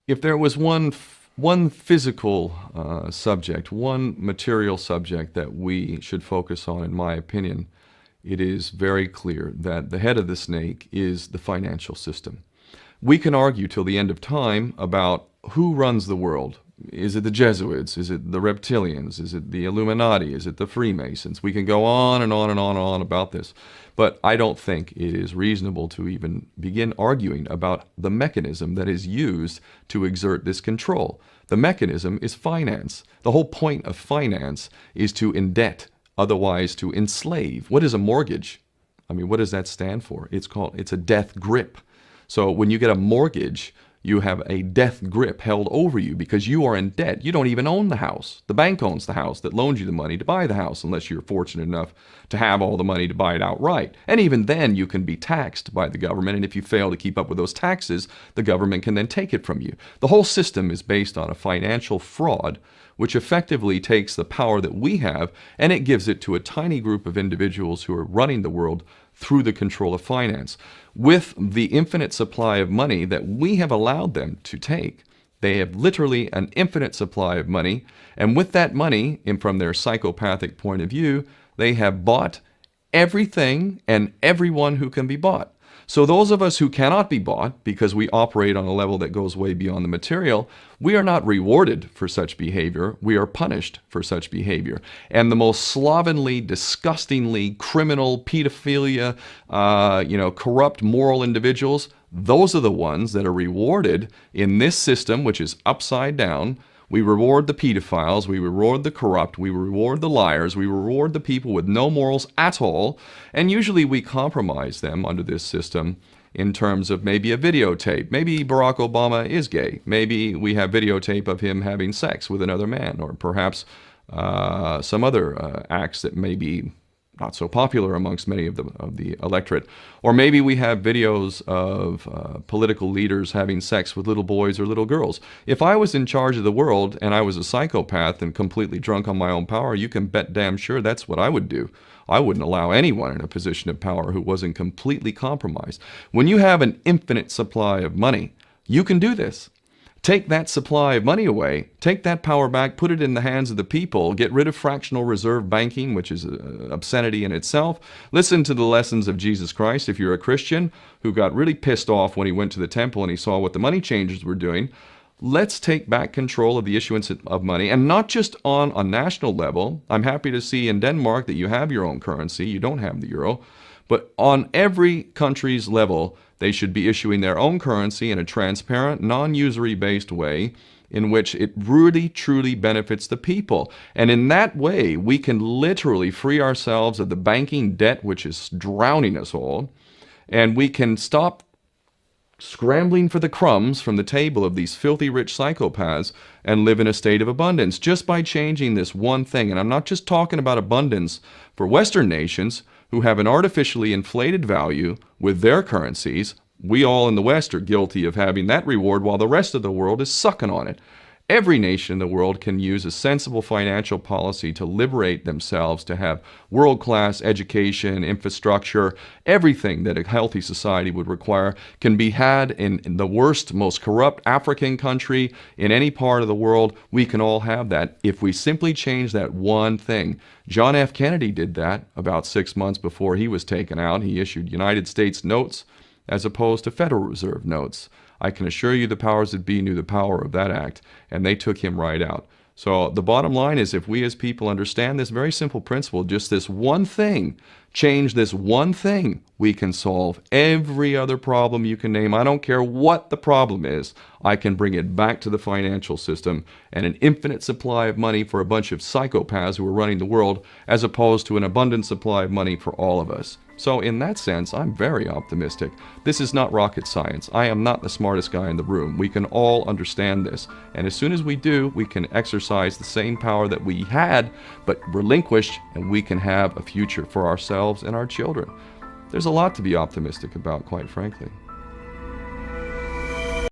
If there was one physical subject, one material subject that we should focus on, in my opinion, it is very clear that the head of the snake is the financial system. We can argue till the end of time about who runs the world. Is it the Jesuits? Is it the reptilians? Is it the Illuminati? Is it the Freemasons? We can go on and on and on and on about this. But I don't think it is reasonable to even begin arguing about the mechanism that is used to exert this control. The mechanism is finance. The whole point of finance is to indebt, otherwise to enslave. What is a mortgage? I mean, what does that stand for? It's a death grip. So when you get a mortgage, you have a death grip held over you because you are in debt. You don't even own the house. The bank owns the house that loans you the money to buy the house, unless you're fortunate enough to have all the money to buy it outright. And even then, you can be taxed by the government, and if you fail to keep up with those taxes, the government can then take it from you. The whole system is based on a financial fraud, which effectively takes the power that we have and it gives it to a tiny group of individuals who are running the world through the control of finance. With the infinite supply of money that we have allowed them to take, they have literally an infinite supply of money, and with that money, and from their psychopathic point of view, they have bought everything and everyone who can be bought. So those of us who cannot be bought, because we operate on a level that goes way beyond the material, we are not rewarded for such behavior. We are punished for such behavior. And the most slovenly, disgustingly criminal, pedophilia, corrupt moral individuals, those are the ones that are rewarded in this system, which is upside down. We reward the pedophiles, we reward the corrupt, we reward the liars, we reward the people with no morals at all, and usually we compromise them under this system in terms of maybe a videotape. Maybe Barack Obama is gay. Maybe we have videotape of him having sex with another man, or perhaps some other acts that may be not so popular amongst many of the electorate. Or maybe we have videos of political leaders having sex with little boys or little girls. If I was in charge of the world and I was a psychopath and completely drunk on my own power, you can bet damn sure that's what I would do. I wouldn't allow anyone in a position of power who wasn't completely compromised. When you have an infinite supply of money, you can do this. Take that supply of money away, take that power back, put it in the hands of the people, get rid of fractional reserve banking, which is an obscenity in itself. Listen to the lessons of Jesus Christ. If you're a Christian who got really pissed off when he went to the temple and he saw what the money changers were doing, let's take back control of the issuance of money, and not just on a national level. I'm happy to see in Denmark that you have your own currency, you don't have the euro, but on every country's level, they should be issuing their own currency in a transparent, non-usury based way in which it really, truly benefits the people. And in that way, we can literally free ourselves of the banking debt which is drowning us all, and we can stop scrambling for the crumbs from the table of these filthy rich psychopaths and live in a state of abundance just by changing this one thing. And I'm not just talking about abundance for Western nations who have an artificially inflated value with their currencies. We all in the West are guilty of having that reward while the rest of the world is sucking on it. Every nation in the world can use a sensible financial policy to liberate themselves, to have world-class education, infrastructure. Everything that a healthy society would require can be had in the worst, most corrupt African country, in any part of the world. We can all have that if we simply change that one thing. John F. Kennedy did that about 6 months before he was taken out. He issued United States notes as opposed to Federal Reserve notes. I can assure you the powers that be knew the power of that act, and they took him right out. So the bottom line is, if we as people understand this very simple principle, just this one thing, change this one thing, we can solve every other problem you can name. I don't care what the problem is. I can bring it back to the financial system and an infinite supply of money for a bunch of psychopaths who are running the world, as opposed to an abundant supply of money for all of us. So in that sense, I'm very optimistic. This is not rocket science. I am not the smartest guy in the room. We can all understand this. And as soon as we do, we can exercise the same power that we had, but relinquished, and we can have a future for ourselves and our children. There's a lot to be optimistic about, quite frankly.